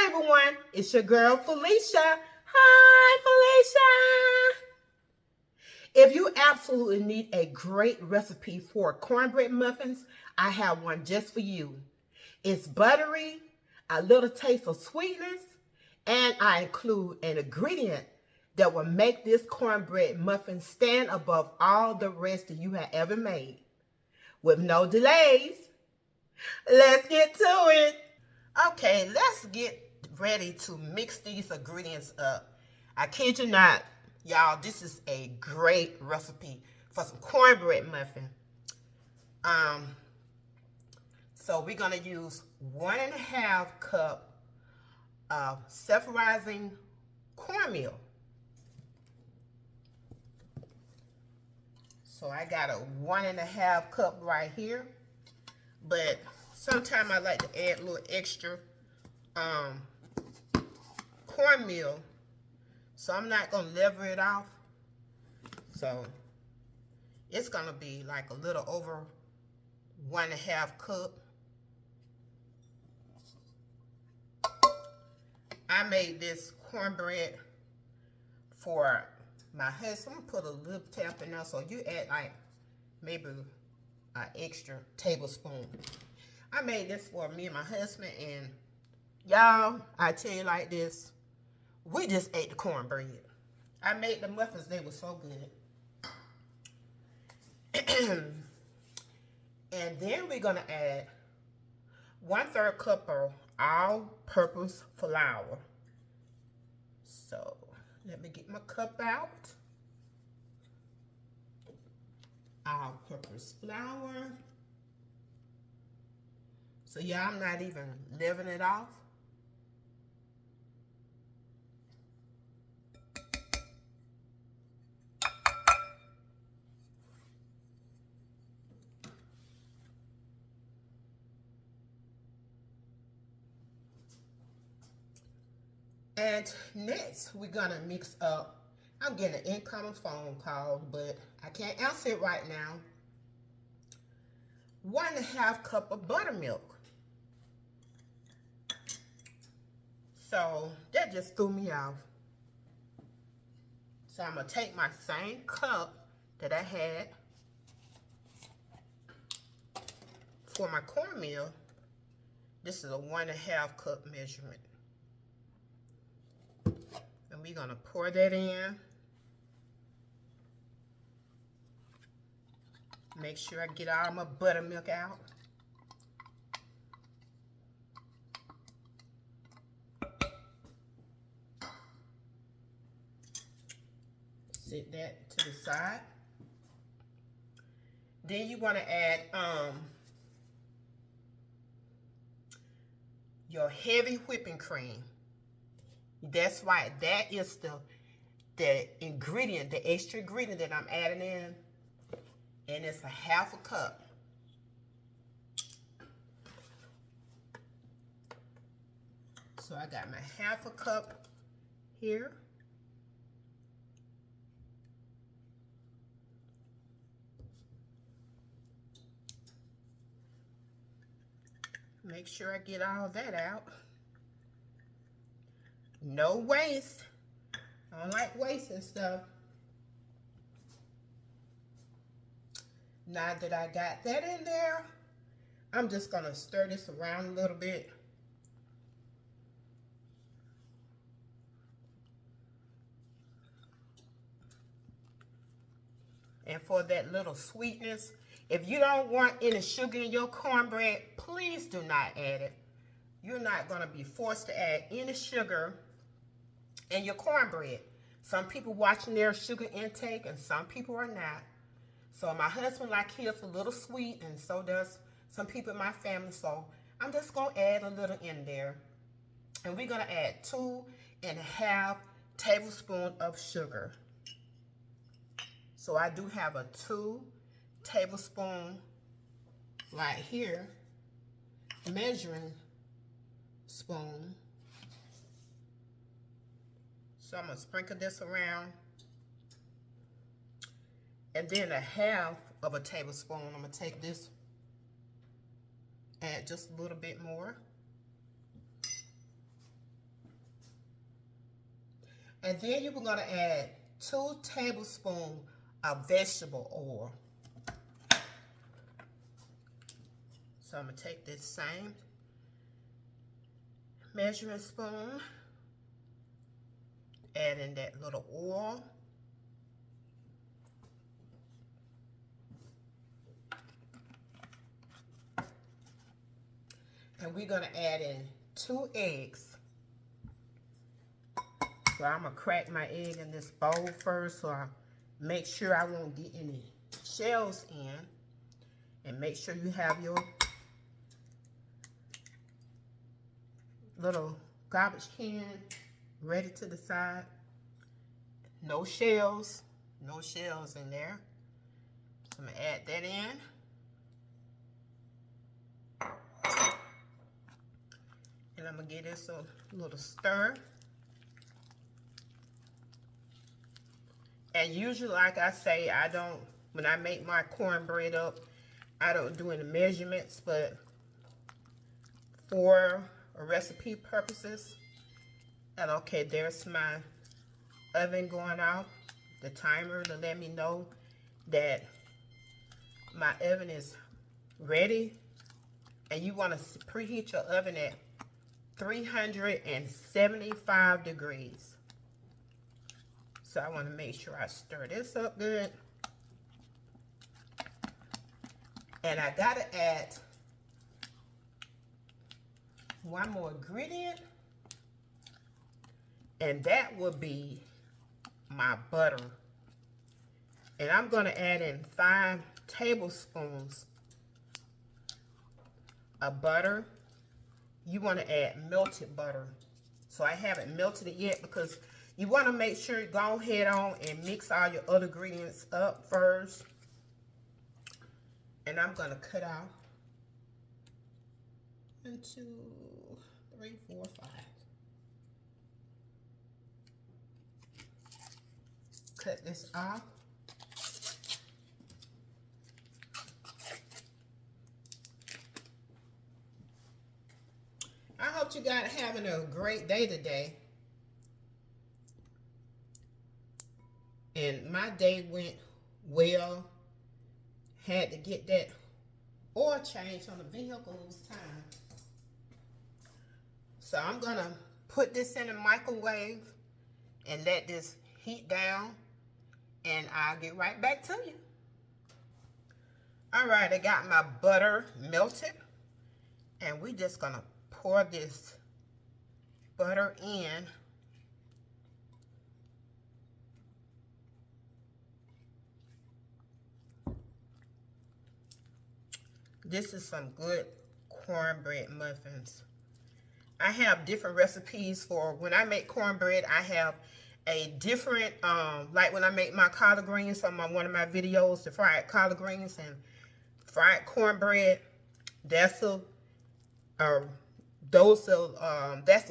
everyone, it's your girl Felicia. Hi, Felicia. If you absolutely need a great recipe for cornbread muffins, I have one just for you. It's buttery, a little taste of sweetness, and I include an ingredient that will make this cornbread muffin stand above all the rest that you have ever made. With no delays, let's get to it. Okay, let's get ready to mix these ingredients up. I kid you not, y'all, this is a great recipe for some cornbread muffin. So we're gonna use 1.5 cup of self-rising cornmeal. So I got a 1.5 cup right here, but sometimes I like to add a little extra cornmeal, so I'm not gonna lever it off. So it's gonna be like a little over 1.5 cup. I made this cornbread for my husband. I'm gonna put a little tap in there, so you add like maybe an extra tablespoon. I made this for me and my husband, and y'all, I tell you like this, we just ate the cornbread. I made the muffins, they were so good. And then we're gonna add 1/3 cup of all-purpose flour. So let me get my cup out. All-purpose flour. So yeah, I'm not even leaving it off. And next, we're gonna mix up. I'm getting an incoming phone call, but I can't answer it right now. 1.5 cup of buttermilk. So that just threw me off. So I'm gonna take my same cup that I had for my cornmeal. This is a 1.5 cup measurement. And we're gonna pour that in. Make sure I get all my buttermilk out. Set that to the side. Then you want to add your heavy whipping cream. That's right, that is the ingredient, the extra ingredient that I'm adding in, and it's 1/2 cup. So I got my 1/2 cup here. Make sure I get all that out. No waste. I don't like wasting stuff. Now that I got that in there, I'm just gonna stir this around a little bit. And for that little sweetness, if you don't want any sugar in your cornbread, please do not add it. You're not gonna be forced to add any sugar in your cornbread. Some people watching their sugar intake and some people are not. So my husband likes his a little sweet, and so does some people in my family. So I'm just gonna add a little in there. And we're gonna add 2.5 tablespoons of sugar. So I do have a 2 tablespoon right here, measuring spoon. So I'm gonna sprinkle this around. And then 1/2 of a tablespoon, I'm gonna take this, add just a little bit more. And then you're going to add 2 tablespoons of vegetable oil. So I'm going to take this same measuring spoon, add in that little oil. And we're going to add in 2 eggs. So I'm going to crack my egg in this bowl first, so I make sure I won't get any shells in. And make sure you have your little garbage can ready to the side. No shells in there. So I'm going to add that in. And I'm going to give this a little stir. And usually, like I say, when I make my cornbread up, I don't do any measurements, but for recipe purposes. And okay, there's my oven going off, the timer to let me know that my oven is ready. And you want to preheat your oven at 375 degrees. So I want to make sure I stir this up good. And I got to add one more ingredient. And that will be my butter. And I'm going to add in 5 tablespoons of butter. You want to add melted butter. So I haven't melted it yet because you want to make sure you go ahead on and mix all your other ingredients up first. And I'm going to cut out 1, 2, 3, 4, 5. Cut this off. I hope you guys are having a great day today. And my day went well. Had to get that oil changed on the vehicle this time. So I'm going to put this in the microwave and let this heat down. And I'll get right back to you. Alright, I got my butter melted. And we're just going to pour this butter in. This is some good cornbread muffins. I have different recipes for when I make cornbread. I have a different, like when I make my collard greens on one of my videos, the fried collard greens and fried cornbread. That's the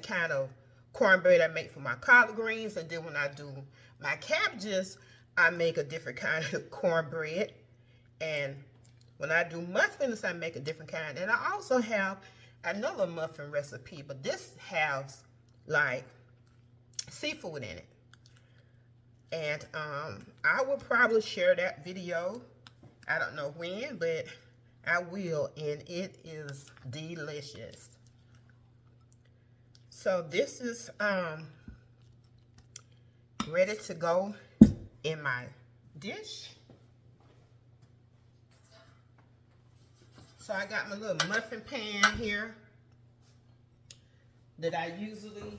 kind of cornbread I make for my collard greens. And then when I do my cabbages, I make a different kind of cornbread. And when I do muffins, I make a different kind. And I also have another muffin recipe, but this has like seafood in it. And I will probably share that video. I don't know when, but I will, and it is delicious. So this is ready to go in my dish. So I got my little muffin pan here that I usually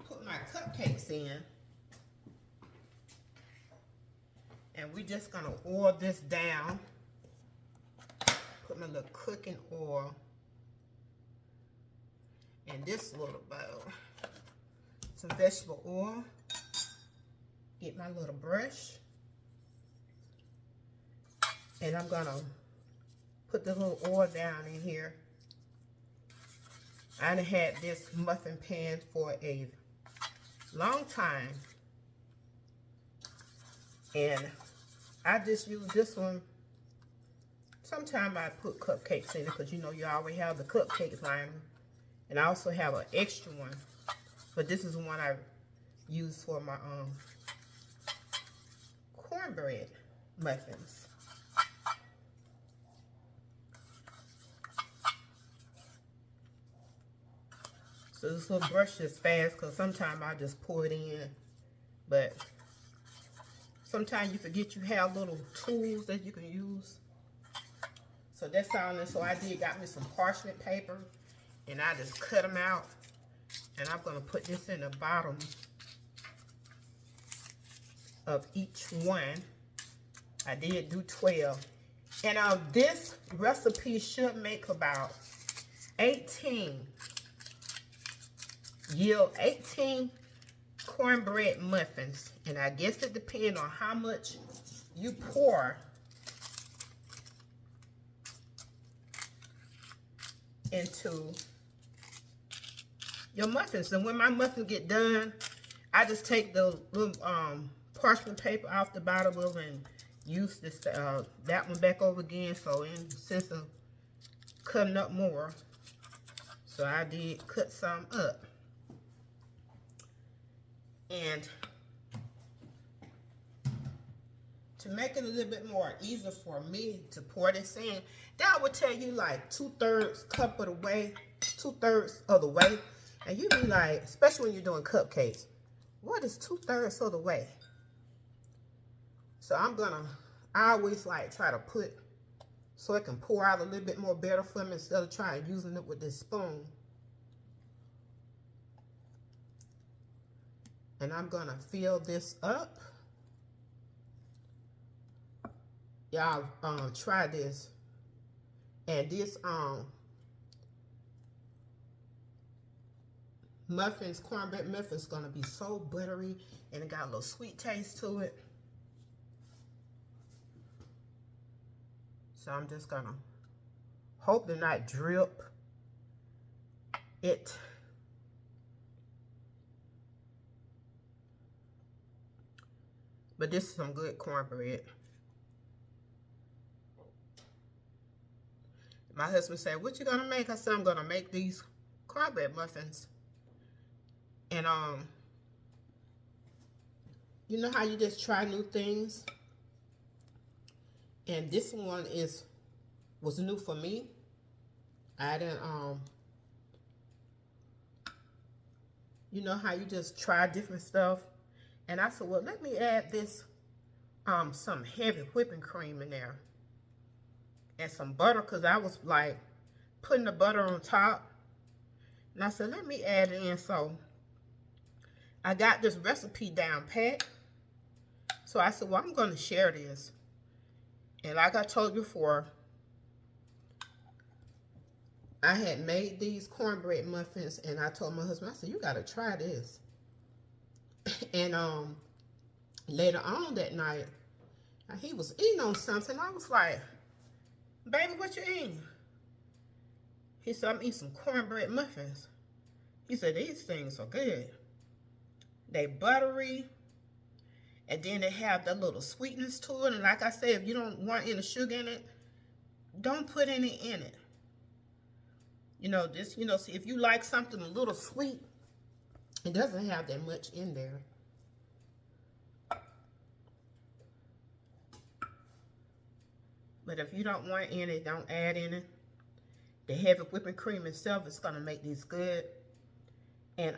put my cupcakes in. And we're just gonna oil this down. Put my little cooking oil in this little bowl. Some vegetable oil. Get my little brush. And I'm gonna put the little oil down in here. I done had this muffin pan for a long time. And I just use this one. Sometimes I put cupcakes in it because you know you always have the cupcakes liner. And I also have an extra one But this is the one I use for my cornbread muffins. So this little brush is fast because sometimes I just pour it in. But sometimes you forget you have little tools that you can use. So that's all. And so I got me some parchment paper. And I just cut them out. And I'm going to put this in the bottom of each one. I did do 12. And this recipe should make about 18 cornbread muffins. And I guess it depends on how much you pour into your muffins. And when my muffins get done, I just take the little parchment paper off the bottom of it and use this that one back over again. So in sense of cutting up more, so I did cut some up. And to make it a little bit more easier for me to pour this in, that would tell you like 2/3 cup of the way, 2/3 of the way. And you be like, especially when you're doing cupcakes, what is 2/3 of the way? So I always like try to put, so it can pour out a little bit more better for me instead of trying using it with this spoon. And I'm gonna fill this up. Y'all try this. And this muffins, cornbread muffins, gonna be so buttery and it got a little sweet taste to it. So I'm just gonna hope to not drip it. But this is some good cornbread. My husband said, "What you gonna make?" I said, "I'm gonna make these cornbread muffins." And you know how you just try new things? And this one was new for me. I didn't you know how you just try different stuff? And I said, well, let me add this some heavy whipping cream in there. And some butter, because I was like putting the butter on top. And I said, let me add it in. So I got this recipe down pat. So I said, well, I'm going to share this. And like I told you before, I had made these cornbread muffins. And I told my husband, I said, you got to try this. And later on that night, he was eating on something. I was like, baby, what you eating? He said, I'm eating some cornbread muffins. He said, these things are good. They buttery. And then they have that little sweetness to it. And like I said, if you don't want any sugar in it, don't put any in it. You know, just, you know, see, if you like something a little sweet, it doesn't have that much in there. But if you don't want any, don't add any. The heavy whipping cream itself is going to make these good. And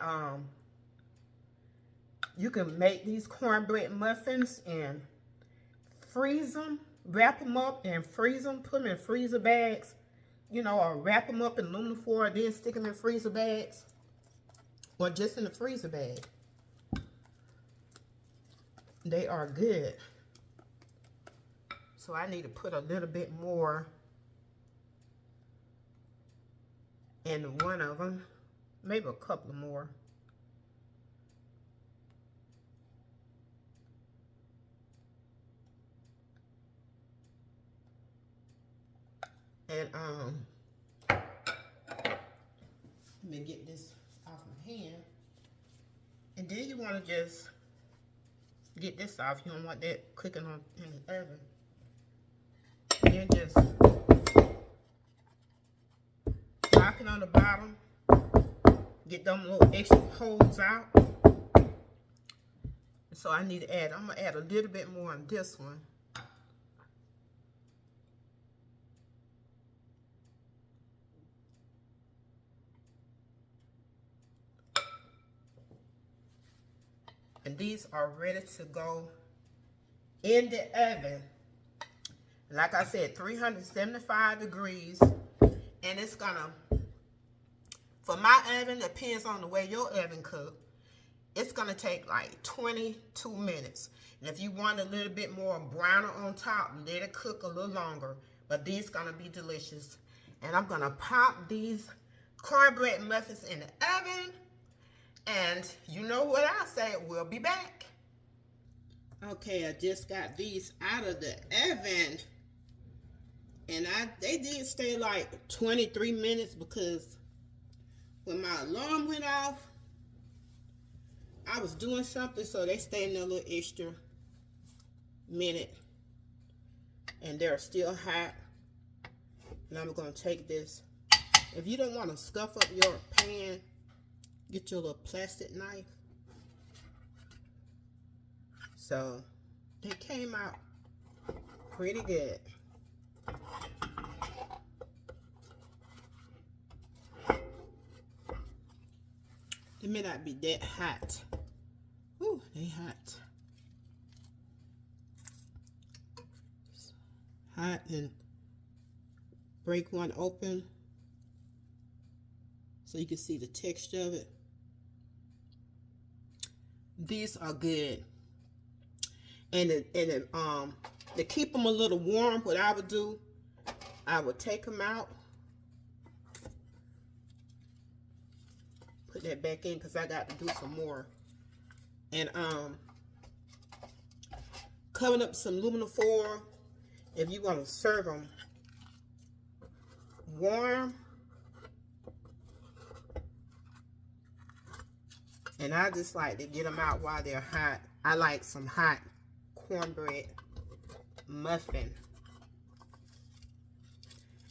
you can make these cornbread muffins and freeze them, wrap them up and freeze them, put them in freezer bags, you know, or wrap them up in aluminum foil, then stick them in freezer bags, or just in the freezer bag. They are good. So I need to put a little bit more in one of them, maybe a couple more. And let me get this off my hand. And then you want to just get this off. You don't want that cooking on in the oven. Then just lock it on the bottom Get them little extra holes out. So I need to add, I'm going to add a little bit more on this one. And these are ready to go in the oven. Like I said, 375 degrees. And it's gonna, for my oven, depends on the way your oven cooks, it's gonna take like 22 minutes. And if you want a little bit more browner on top, let it cook a little longer. But these gonna be delicious. And I'm gonna pop these cornbread muffins in the oven. And you know what I say, we'll be back. Okay, I just got these out of the oven. And they did stay like 23 minutes because when my alarm went off, I was doing something, so they stayed in a little extra minute. And they're still hot. And I'm going to take this. If you don't want to scuff up your pan, get your little plastic knife. So they came out pretty good. It may not be that hot. Ooh, they hot. Hot, and break one open so you can see the texture of it. These are good. And to keep them a little warm, what I would do, I would take them out, put that back in because I got to do some more, and covering up some aluminum foil if you want to serve them warm. And I just like to get them out while they're hot. I like some hot cornbread muffin.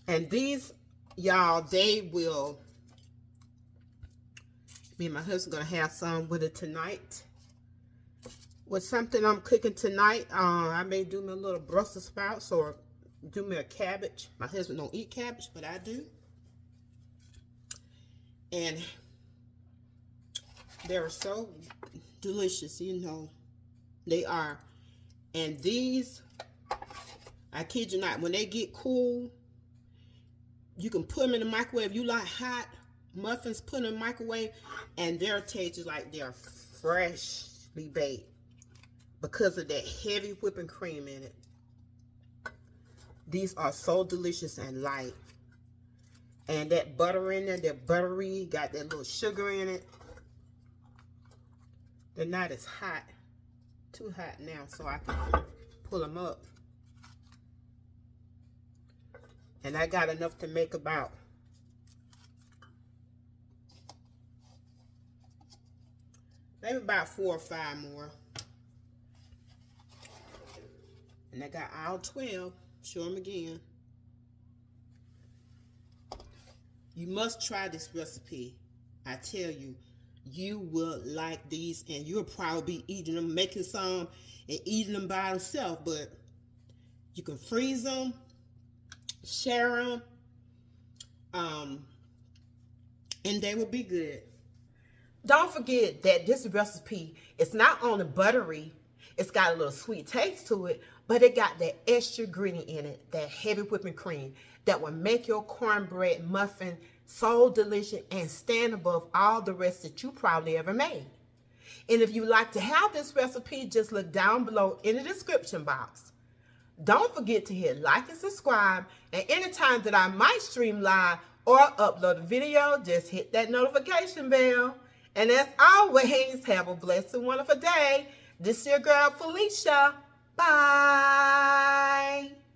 And these, y'all, they will, me and my husband gonna have some with it tonight. With something I'm cooking tonight, I may do me a little Brussels sprouts or do me a cabbage. My husband don't eat cabbage, but I do. And they're so delicious, you know. They are. And these, I kid you not, when they get cool, you can put them in the microwave. You like hot muffins, put them in the microwave, and their taste is like they're freshly baked because of that heavy whipping cream in it. These are so delicious and light. And that butter in there, that buttery, got that little sugar in it. They're not as hot, too hot now, so I can pull them up. And I got enough to make about maybe about 4 or 5 more. And I got all 12. Show them again. You must try this recipe. I tell you, you will like these, and you'll probably be eating them, making some and eating them by themselves. But you can freeze them, share them, and they will be good. Don't forget that this recipe is not only buttery, it's got a little sweet taste to it, but it got that extra ingredient in it, that heavy whipping cream that will make your cornbread muffin so delicious and stand above all the rest that you probably ever made. And if you like to have this recipe, just look down below in the description box. Don't forget to hit like and subscribe, and anytime that I might stream live or upload a video, just hit that notification bell. And as always, have a blessed and wonderful day. This is your girl Felicia. Bye.